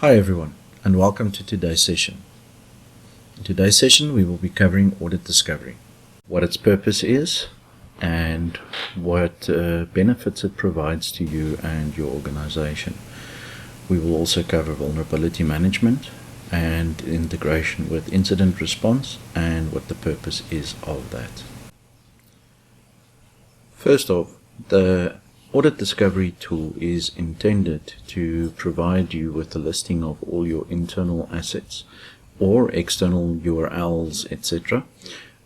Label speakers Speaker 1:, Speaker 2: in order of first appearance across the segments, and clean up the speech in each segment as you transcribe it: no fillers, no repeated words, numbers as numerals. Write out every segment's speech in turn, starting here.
Speaker 1: Hi everyone, and welcome to today's session. In today's session we will be covering audit discovery, what its purpose is, and what benefits it provides to you and your organization. We will also cover vulnerability management and integration with incident response and what the purpose is of that. First off, the Audit Discovery tool is intended to provide you with a listing of all your internal assets or external URLs, etc.,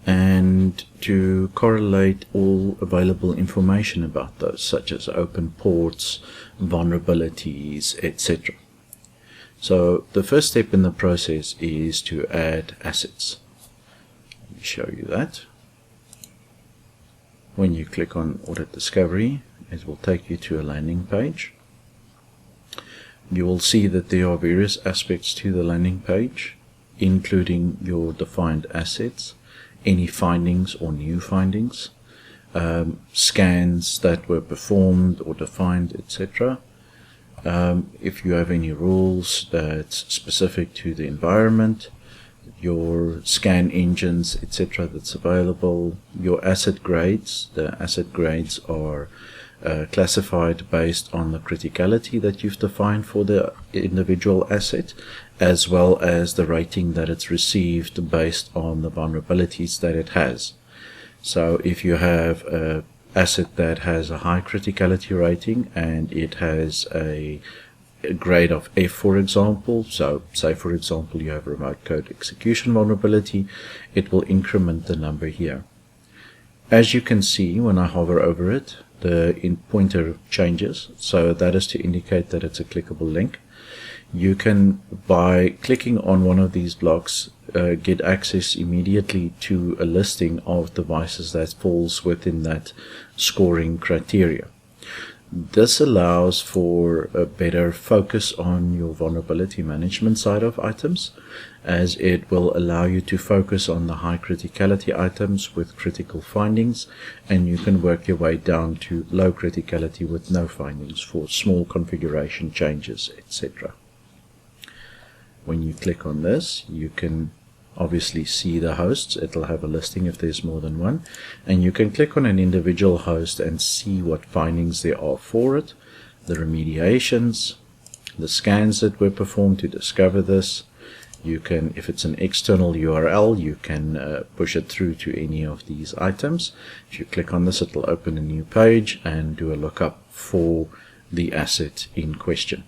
Speaker 1: and to correlate all available information about those, such as open ports, vulnerabilities, etc. So the first step in the process is to add assets. Let me show you that. When you click on Audit Discovery, it will take you to a landing page. You will see that there are various aspects to the landing page, including your defined assets, any findings or new findings, scans that were performed or defined, etc. If you have any rules that's specific to the environment, your scan engines, etc. that's available, your asset grades. The asset grades are classified based on the criticality that you've defined for the individual asset, as well as the rating that it's received based on the vulnerabilities that it has. So if you have an asset that has a high criticality rating and it has a grade of F, for example, so say for example you have remote code execution vulnerability, it will increment the number here. As you can see, when I hover over it, the pointer changes, so that is to indicate that it's a clickable link. You can, by clicking on one of these blocks, get access immediately to a listing of devices that falls within that scoring criteria. This allows for a better focus on your vulnerability management side of items, as it will allow you to focus on the high criticality items with critical findings, and you can work your way down to low criticality with no findings for small configuration changes, etc. When you click on this, you can obviously see the hosts. It'll have a listing if there's more than one, and you can click on an individual host and see what findings there are for it, the remediations, the scans that were performed to discover this. You can, if it's an external URL, you can push it through to any of these items. If you click on this, it'll open a new page and do a lookup for the asset in question.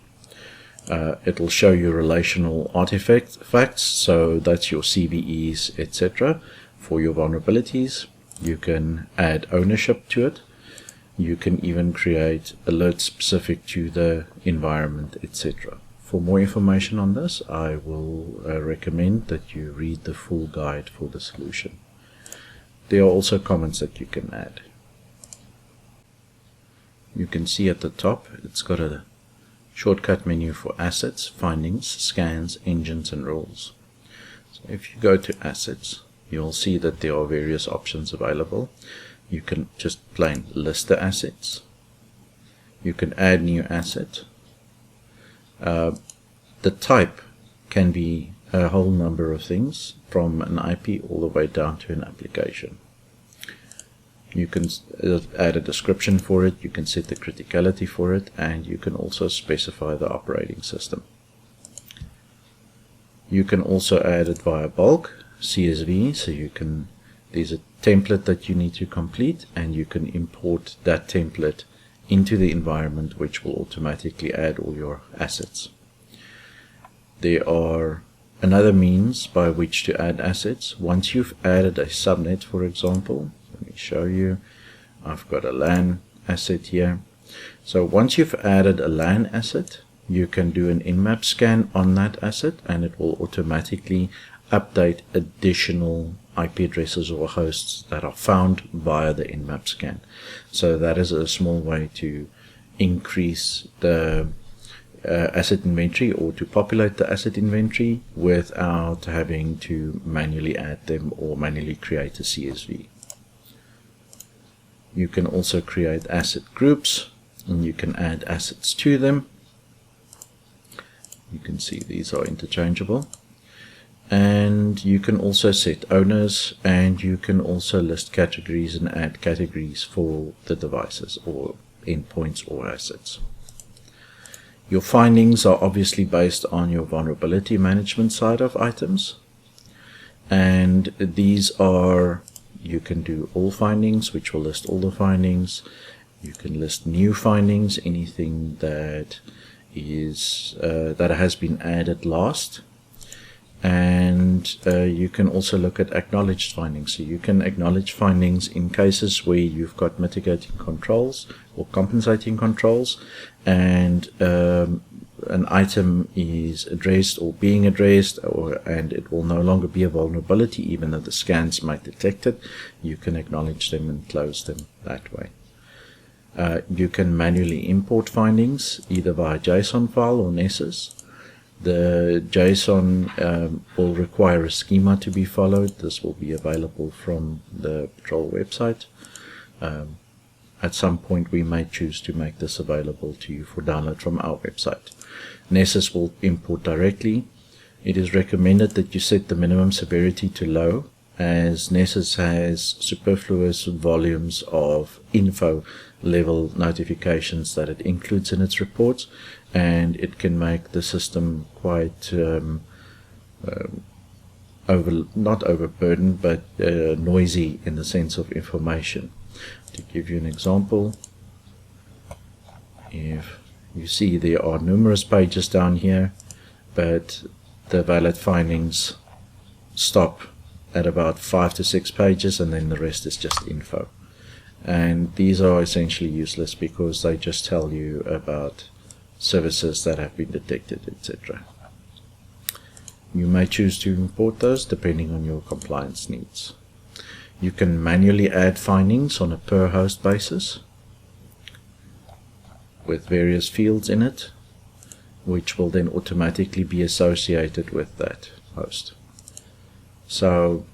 Speaker 1: It'll show you relational artifacts, so that's your CVEs, etc. for your vulnerabilities. You can add ownership to it. You can even create alerts specific to the environment, etc. For more information on this, I will recommend that you read the full guide for the solution. There are also comments that you can add. You can see at the top, it's got a shortcut menu for assets, findings, scans, engines, and rules. So if you go to assets, you'll see that there are various options available. You can just plain list the assets. You can add new asset. The type can be a whole number of things, from an IP all the way down to an application. You can add a description for it, you can set the criticality for it, and you can also specify the operating system. You can also add it via bulk, CSV, so you can, there's a template that you need to complete, and you can import that template into the environment, which will automatically add all your assets. There are another means by which to add assets. Once you've added a subnet, for example, let me show you. I've got a LAN asset here. So once you've added a LAN asset, you can do an nmap scan on that asset, and it will automatically update additional IP addresses or hosts that are found via the nmap scan. So that is a small way to increase the asset inventory, or to populate the asset inventory without having to manually add them or manually create a CSV. You can also create asset groups, and you can add assets to them. You can see these are interchangeable. And you can also set owners, and you can also list categories and add categories for the devices or endpoints or assets. Your findings are obviously based on your vulnerability management side of items, and these are, you can do all findings, which will list all the findings. You can list new findings, anything that is that has been added last. And you can also look at acknowledged findings. So you can acknowledge findings in cases where you've got mitigating controls or compensating controls, and an item is addressed or being addressed, and it will no longer be a vulnerability even though the scans might detect it. You can acknowledge them and close them that way. You can manually import findings either via JSON file or Nessus. The JSON will require a schema to be followed. This will be available from the Patrol website. At some point we may choose to make this available to you for download from our website. Nessus will import directly. It is recommended that you set the minimum severity to low, as Nessus has superfluous volumes of info level notifications that it includes in its reports, and it can make the system quite not overburdened, but noisy in the sense of information. To give you an example, if you see there are numerous pages down here, but the valid findings stop at about 5 to 6 pages, and then the rest is just info. And these are essentially useless because they just tell you about services that have been detected, etc. You may choose to import those depending on your compliance needs. You can manually add findings on a per host basis with various fields in it, which will then automatically be associated with that host. So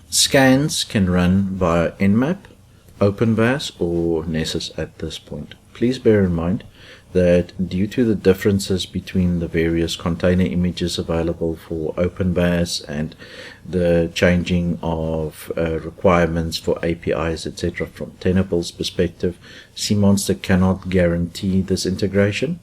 Speaker 1: scans can run via Nmap, OpenVAS or Nessus at this point. Please bear in mind that due to the differences between the various container images available for OpenVAS and the changing of requirements for APIs, etc. from Tenable's perspective, CMonster cannot guarantee this integration,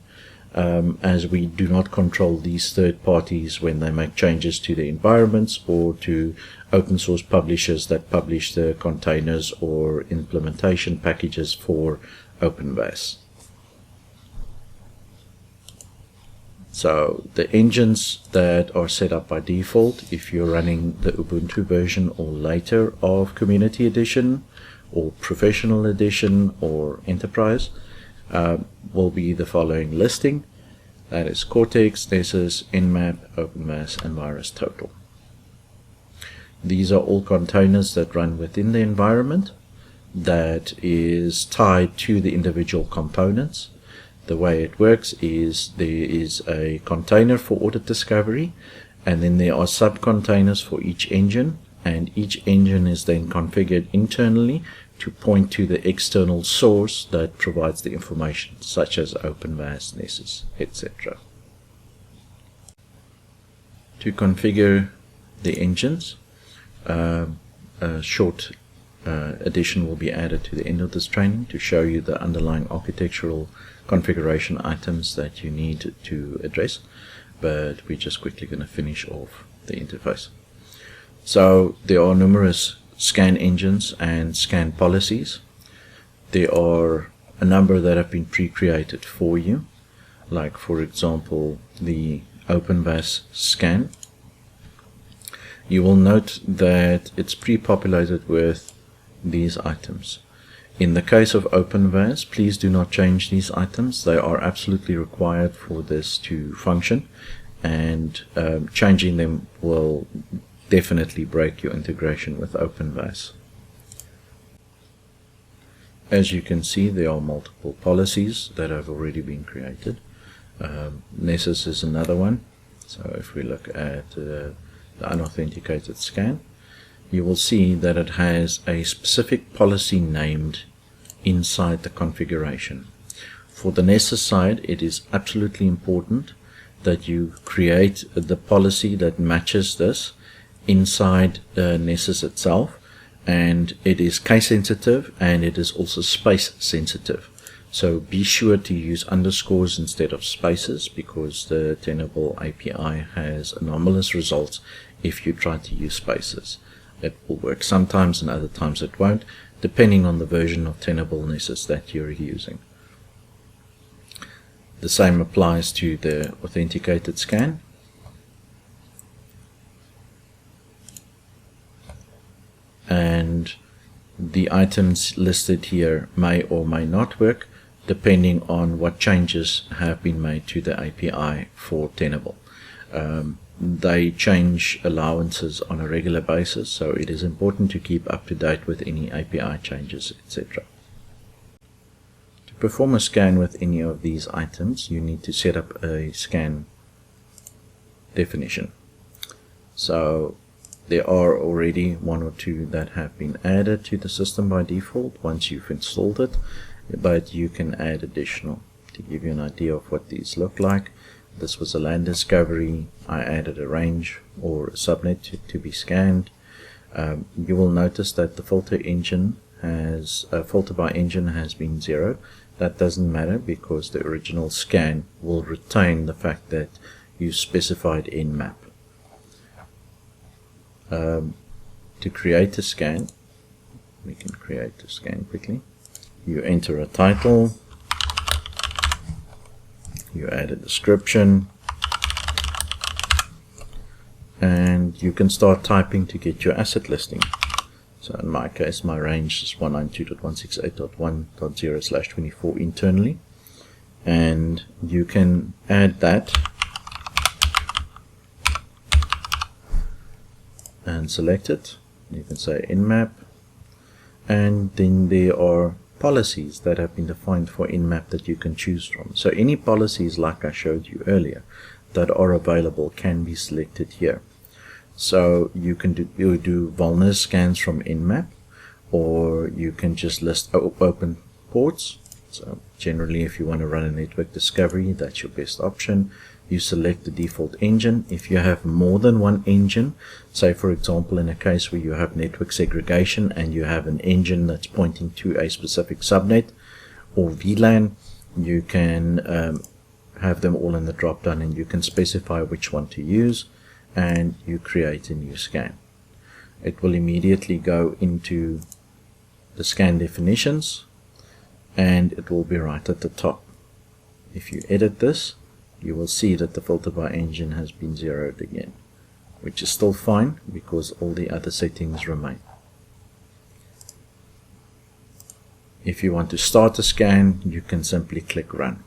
Speaker 1: as we do not control these third parties when they make changes to the environments or to open source publishers that publish the containers or implementation packages for OpenVAS. So the engines that are set up by default, if you're running the Ubuntu version or later of Community Edition or Professional Edition or Enterprise, will be the following listing. That is Cortex, Nessus, Nmap, OpenVAS, and VirusTotal. These are all containers that run within the environment that is tied to the individual components. The way it works is there is a container for audit discovery, and then there are sub-containers for each engine, and each engine is then configured internally to point to the external source that provides the information, such as OpenVAS, Nessus, etc. To configure the engines, a short addition will be added to the end of this training to show you the underlying architectural configuration items that you need to address, but we're just quickly going to finish off the interface. So there are numerous scan engines and scan policies. There are a number that have been pre-created for you, like for example the OpenVAS scan. You will note that it's pre-populated with these items. In the case of OpenVAS, please do not change these items. They are absolutely required for this to function, and changing them will definitely break your integration with OpenVAS. As you can see, there are multiple policies that have already been created. Nessus is another one. So if we look at the unauthenticated scan, you will see that it has a specific policy named inside the configuration. For the Nessus side, it is absolutely important that you create the policy that matches this inside Nessus itself, and it is case sensitive and it is also space sensitive. So be sure to use underscores instead of spaces, because the Tenable API has anomalous results if you try to use spaces. It will work sometimes and other times it won't, depending on the version of Tenable Nessus that you're using. The same applies to the authenticated scan. And the items listed here may or may not work, depending on what changes have been made to the API for Tenable. They change allowances on a regular basis, so it is important to keep up to date with any API changes, etc. To perform a scan with any of these items, you need to set up a scan definition. So there are already one or two that have been added to the system by default once you've installed it, but you can add additional. To give you an idea of what these look like, this was a LAN discovery. I added a range or a subnet to be scanned. You will notice that the filter by engine has been 0. That doesn't matter because the original scan will retain the fact that you specified nmap. To create a scan, we can create a scan quickly. You enter a title, you add a description, and you can start typing to get your asset listing. So in my case, my range is 192.168.1.0/24 internally, and you can add that and select it. You can say nmap, and then there are policies that have been defined for nmap that you can choose from. So any policies like I showed you earlier that are available can be selected here. So you can do vulner scans from nmap, or you can just list open ports. So generally, if you want to run a network discovery, that's your best option. You select the default engine. If you have more than one engine, say for example in a case where you have network segregation and you have an engine that's pointing to a specific subnet or VLAN, you can have them all in the drop down and you can specify which one to use, and you create a new scan. It will immediately go into the scan definitions and it will be right at the top. If you edit this, you will see that the filter by engine has been zeroed again, which is still fine because all the other settings remain. If you want to start a scan, you can simply click run.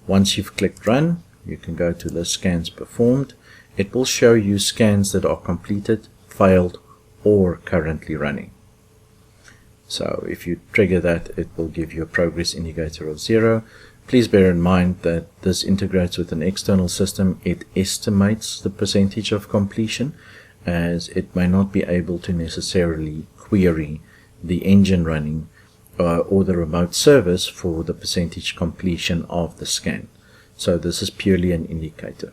Speaker 1: Once you've clicked run, you can go to list scans performed. It will show you scans that are completed, failed, or currently running. So if you trigger that, it will give you a progress indicator of 0. Please bear in mind that this integrates with an external system. It estimates the percentage of completion, as it may not be able to necessarily query the engine running or the remote service for the percentage completion of the scan. So this is purely an indicator.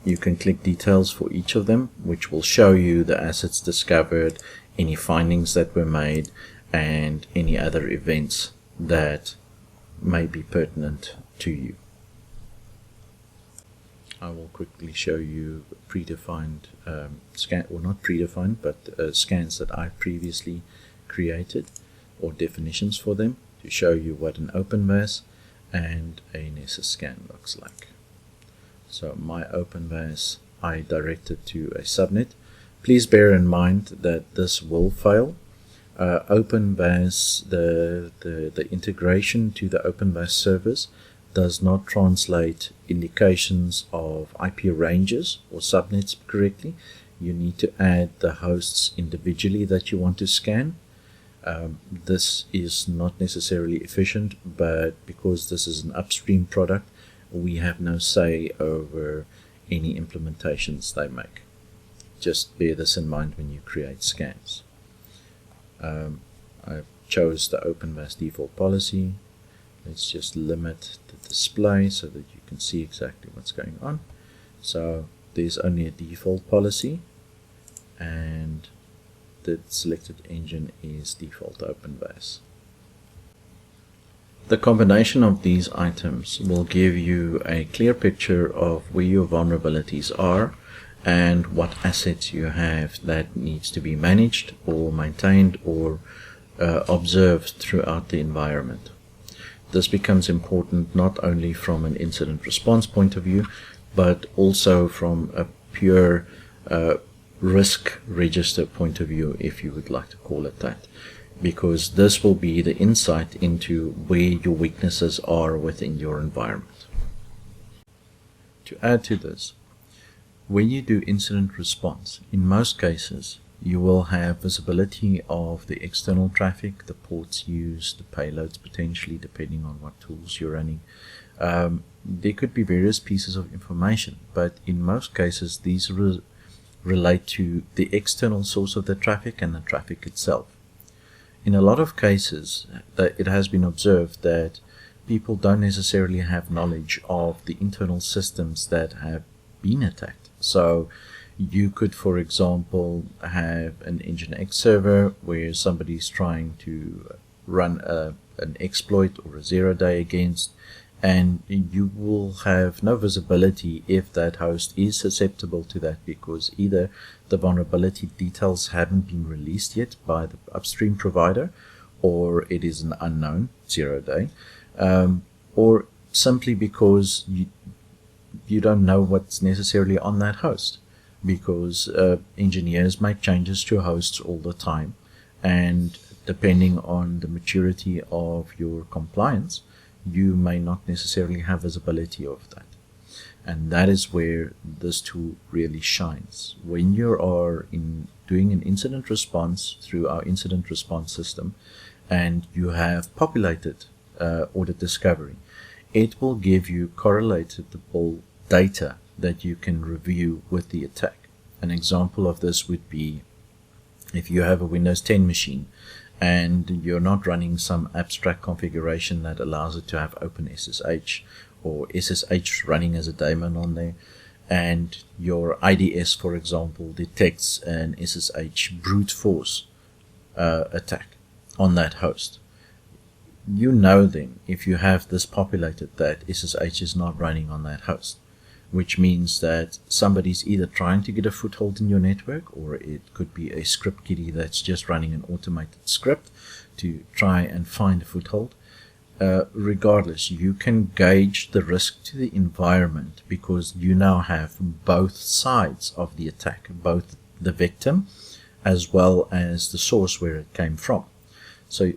Speaker 1: You can click details for each of them, which will show you the assets discovered, any findings that were made, and any other events that may be pertinent to you. I will quickly show you predefined scan, or not predefined, but scans that I previously created, or definitions for them, to show you what an OpenVAS and a Nessus scan looks like. So my OpenVAS I directed to a subnet. Please bear in mind that this will fail. OpenVAS, the integration to the OpenVAS service does not translate indications of IP ranges or subnets correctly. You need to add the hosts individually that you want to scan. This is not necessarily efficient, but because this is an upstream product, we have no say over any implementations they make. Just bear this in mind when you create scans. I chose the OpenVAS default policy, Let's just limit the display so that you can see exactly what's going on. So there's only a default policy, and the selected engine is default OpenBAS. The combination of these items will give you a clear picture of where your vulnerabilities are and what assets you have that needs to be managed or maintained or observed throughout the environment. This becomes important not only from an incident response point of view, but also from a pure risk register point of view, if you would like to call it that, because this will be the insight into where your weaknesses are within your environment. To add to this, when you do incident response, in most cases, you will have visibility of the external traffic, the ports used, the payloads potentially, depending on what tools you're running. There could be various pieces of information, but in most cases, these relate to the external source of the traffic and the traffic itself. In a lot of cases, it has been observed that people don't necessarily have knowledge of the internal systems that have been attacked. So you could, for example, have an Nginx server where somebody's trying to run an exploit or a zero-day against, and you will have no visibility if that host is susceptible to that, because either the vulnerability details haven't been released yet by the upstream provider, or it is an unknown zero-day, or simply because you don't know what's necessarily on that host, because engineers make changes to hosts all the time, and depending on the maturity of your compliance, you may not necessarily have visibility of that. And that is where this tool really shines. When you are doing an incident response through our incident response system, and you have populated audit discovery, it will give you correlatable data that you can review with the attack. An example of this would be if you have a Windows 10 machine and you're not running some abstract configuration that allows it to have OpenSSH or SSH running as a daemon on there, and your IDS, for example, detects an SSH brute force attack on that host. You know then, if you have this populated, that SSH is not running on that host, which means that somebody's either trying to get a foothold in your network, or it could be a script kiddie that's just running an automated script to try and find a foothold. Regardless, you can gauge the risk to the environment because you now have both sides of the attack, both the victim as well as the source where it came from. So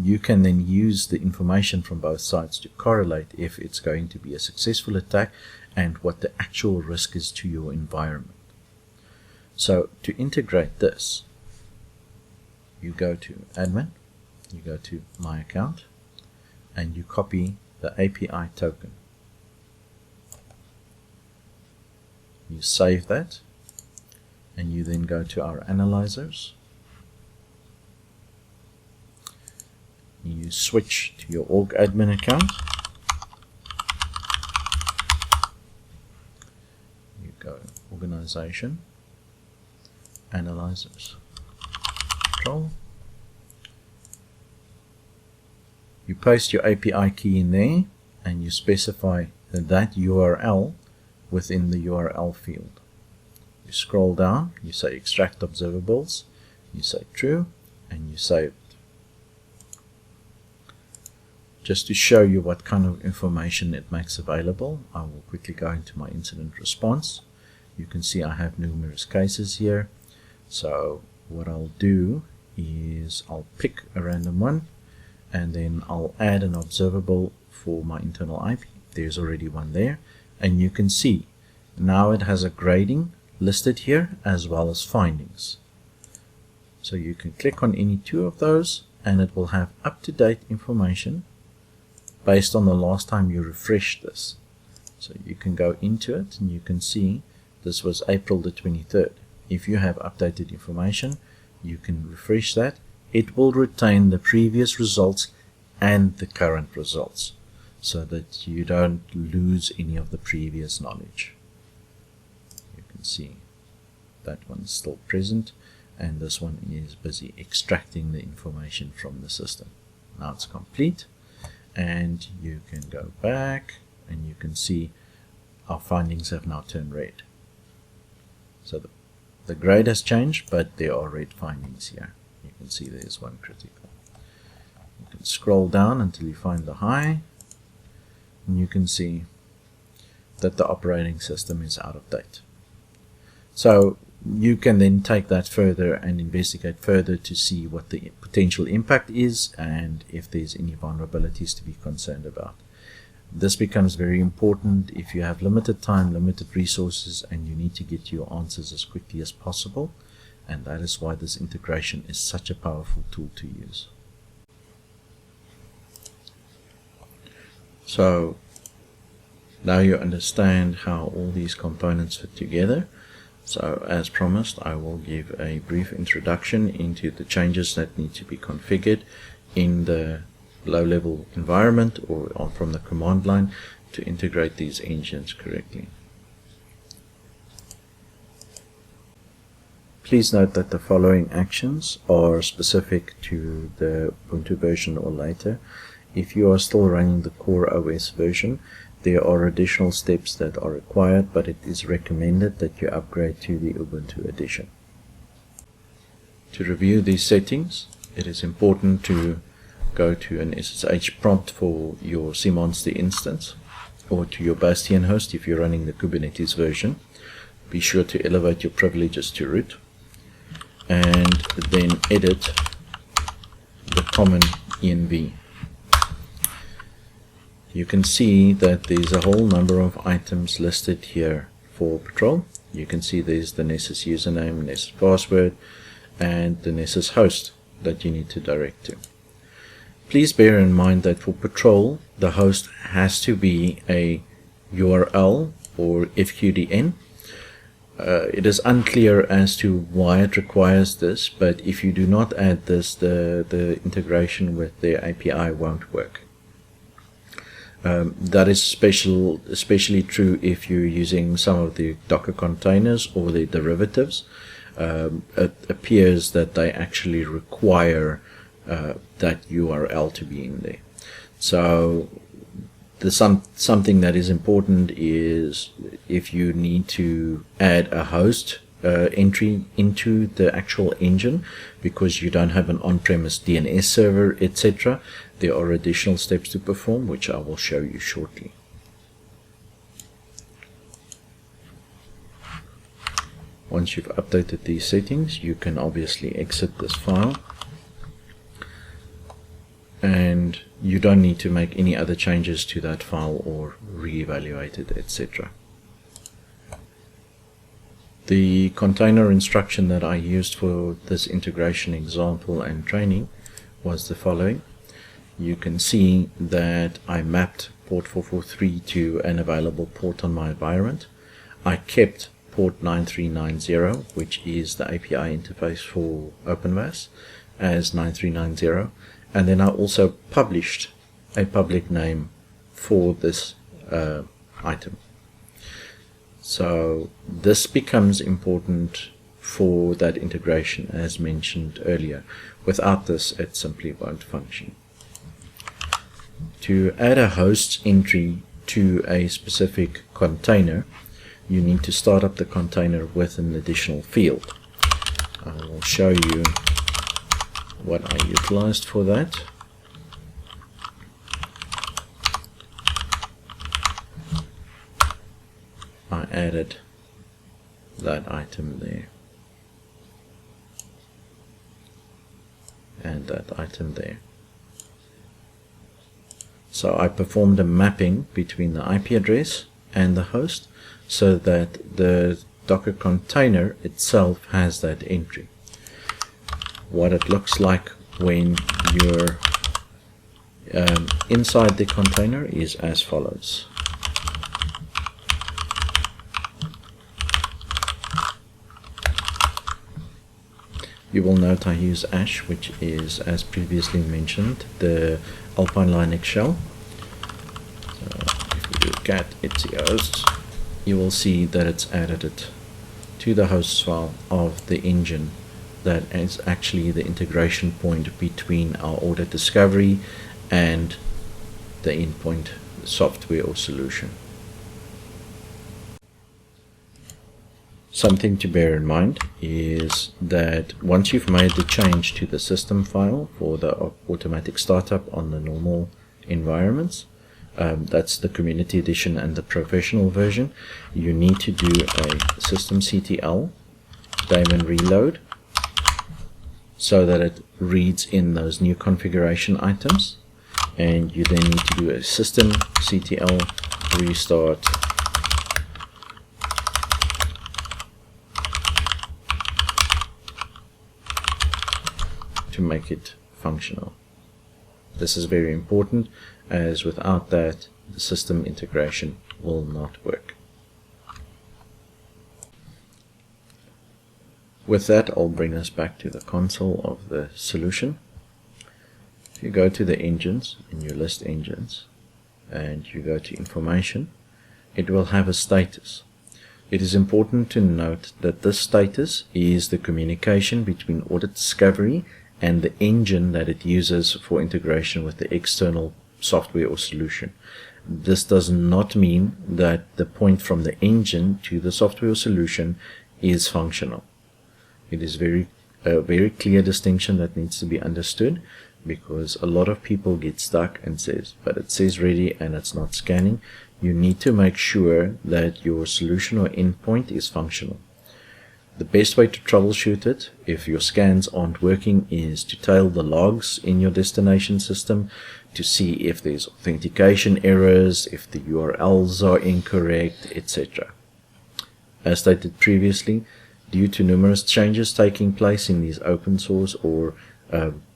Speaker 1: you can then use the information from both sides to correlate if it's going to be a successful attack and what the actual risk is to your environment. So to integrate this, you go to admin, you go to my account, and you copy the API token. You save that, and you then go to our analyzers. You switch to your org admin account. You go organization, analyzers, control. You paste your API key in there and you specify that URL within the URL field. You scroll down, you say extract observables, you say true, and you save it. Just to show you what kind of information it makes available, I will quickly go into my incident response. You can see I have numerous cases here. So what I'll do is I'll pick a random one, and then I'll add an observable for my internal IP. There's already one there, and you can see now it has a grading listed here as well as findings. So you can click on any two of those and it will have up-to-date information based on the last time you refreshed this. So you can go into it and you can see this was April the 23rd. If you have updated information, you can refresh that. It will retain the previous results and the current results, so that you don't lose any of the previous knowledge. You can see that one's still present, and this one is busy extracting the information from the system. Now it's complete, and you can go back and you can see our findings have now turned red. So the grade has changed, but there are red findings here. You can see there's one critical. You can scroll down until you find the high, and you can see that the operating system is out of date. So you can then take that further and investigate further to see what the potential impact is and if there's any vulnerabilities to be concerned about. This becomes very important if you have limited time, limited resources, and you need to get your answers as quickly as possible, and that is why this integration is such a powerful tool to use. So now you understand how all these components fit together. So as promised, I will give a brief introduction into the changes that need to be configured in the low-level environment or from the command line to integrate these engines correctly. Please note that the following actions are specific to the Ubuntu version or later. If you are still running the core OS version, there are additional steps that are required, but it is recommended that you upgrade to the Ubuntu edition. To review these settings, it is important to go to an SSH prompt for your cMonster instance, or to your Bastion host if you're running the Kubernetes version. Be sure to elevate your privileges to root, and then edit the common env. You can see that there's a whole number of items listed here for patrol. You can see there's the Nessus username, Nessus password, and the Nessus host that you need to direct to. Please bear in mind that for patrol, the host has to be a URL or FQDN. It is unclear as to why it requires this, but if you do not add this, the integration with the API won't work. That is especially true if you're using some of the Docker containers or the derivatives. It appears that they actually require that URL to be in there. So something that is important is if you need to add a host entry into the actual engine because you don't have an on-premise DNS server, etc. There are additional steps to perform, which I will show you shortly. Once you've updated these settings, you can obviously exit this file, and you don't need to make any other changes to that file or re-evaluate it, etc. The container instruction that I used for this integration example and training was the following. You can see that I mapped port 443 to an available port on my environment. I kept port 9390, which is the API interface for OpenVAS, as 9390, and then I also published a public name for this item. So this becomes important for that integration as mentioned earlier. Without this, it simply won't function. To add a host entry to a specific container, you need to start up the container with an additional field. I will show you what I utilized for that. I added that item there and that item there. So I performed a mapping between the IP address and the host so that the Docker container itself has that entry. What it looks like when you're inside the container is as follows. You will note I use ash, which is, as previously mentioned, the Alpine Linux shell. So if we do cat etc hosts, you will see that it's added it to the hosts file of the engine that is actually the integration point between our audit discovery and the endpoint software or solution. Something to bear in mind is that once you've made the change to the system file for the automatic startup on the normal environments, that's the community edition and the professional version, you need to do a systemctl daemon reload so that it reads in those new configuration items, and you then need to do a systemctl restart to make it functional. This is very important, as without that the system integration will not work. With that, I'll bring us back to the console of the solution. If you go to the engines in your list engines and you go to information, it will have a status. It is important to note that this status is the communication between audit discovery and the engine that it uses for integration with the external software or solution. This does not mean that the point from the engine to the software or solution is functional. It is a very clear distinction that needs to be understood, because a lot of people get stuck and says, but it says ready and it's not scanning. You need to make sure that your solution or endpoint is functional. The best way to troubleshoot it, if your scans aren't working, is to tail the logs in your destination system to see if there's authentication errors, if the URLs are incorrect, etc. As stated previously, due to numerous changes taking place in these open source or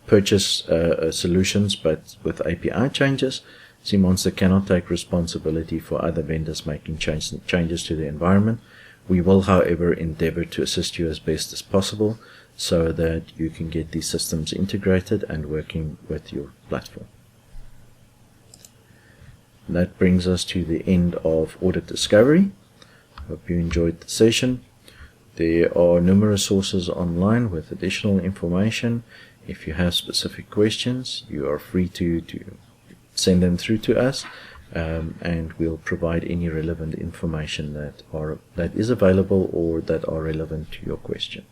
Speaker 1: purchase solutions, but with API changes, CMonster cannot take responsibility for other vendors making changes to the environment. We will, however, endeavor to assist you as best as possible so that you can get these systems integrated and working with your platform. That brings us to the end of Audit Discovery. Hope you enjoyed the session. There are numerous sources online with additional information. If you have specific questions, you are free to send them through to us, and we'll provide any relevant information that is available or that are relevant to your question.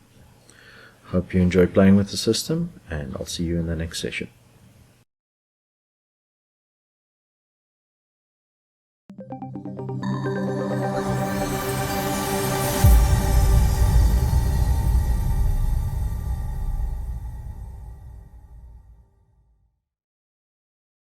Speaker 1: Hope you enjoy playing with the system, and I'll see you in the next session.